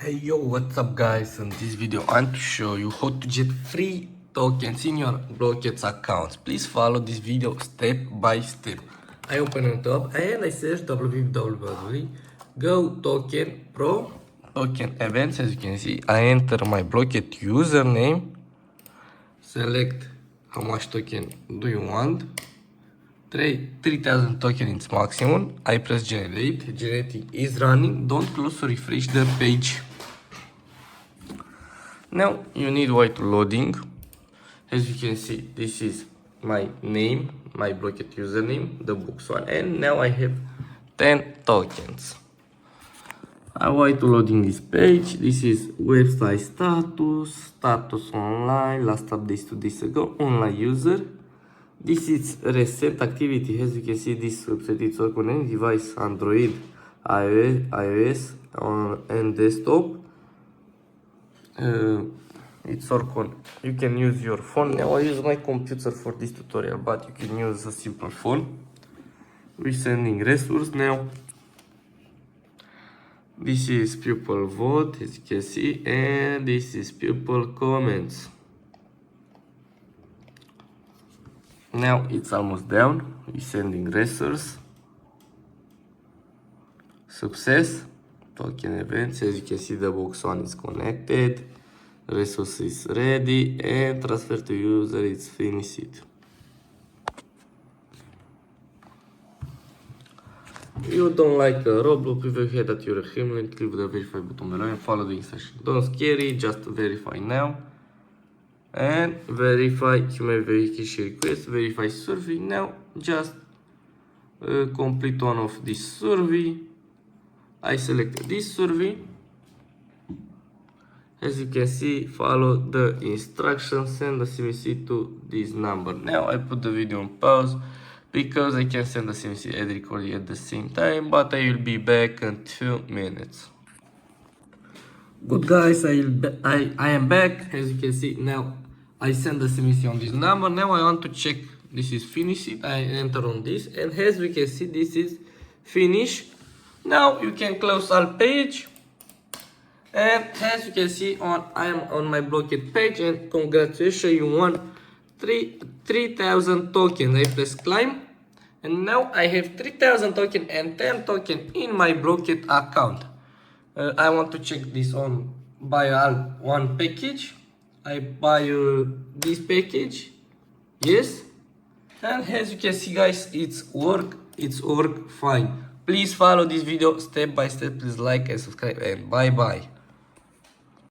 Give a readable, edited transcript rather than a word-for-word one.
Hey yo, what's up guys? In this video I want to show you how to get free tokens in your Blooket account. Please follow this video step by step. I open it up and I search www go token pro token events. As you can see, I enter my Blooket username, select how much token do you want. 3000 tokens maximum. I press generate. Generating is running. Don't close to refresh the page. Now you need wait loading. As you can see, this is my name, my Blooket username, the books one, and now I have 10 tokens. I wait loading this page. This is website status online, last update 2 days ago, online user. This is recent activity. As you can see, this website is work on any device, Android, iOS, and desktop. It's work on. You can use your phone. Now I use my computer for this tutorial, but you can use a simple phone. We're sending resource now. This is people vote, as you can see, and this is people comments. Now it's almost down. We're sending resource. Success. Token events. As you can see, the box one is connected. Resource is ready and transfer to user is finished. If you don't like Roblox, if you hear that you're a human, click the verify button below and follow the instructions. Don't scary, just verify now. And verify human verification request, verify survey. Now just complete one of this survey. I select this survey. As you can see, follow the instructions, send the CVC to this number. Now I put the video on pause because I can send the CVC and recording at the same time, but I will be back in 2 minutes. Good guys, I am back. As you can see, now I send the CVC on this number. Now I want to check this is finished. I enter on this, and as we can see, this is finished. Now you can close all page. And as you can see, I am on my Blooket page, and congratulations, you won 3,000 tokens. I press climb, and now I have 3,000 tokens and 10 tokens in my Blooket account. I want to check this on buy all one package. I buy this package, yes, and as you can see guys, it's work fine. Please follow this video step by step. Please like and subscribe, and bye bye.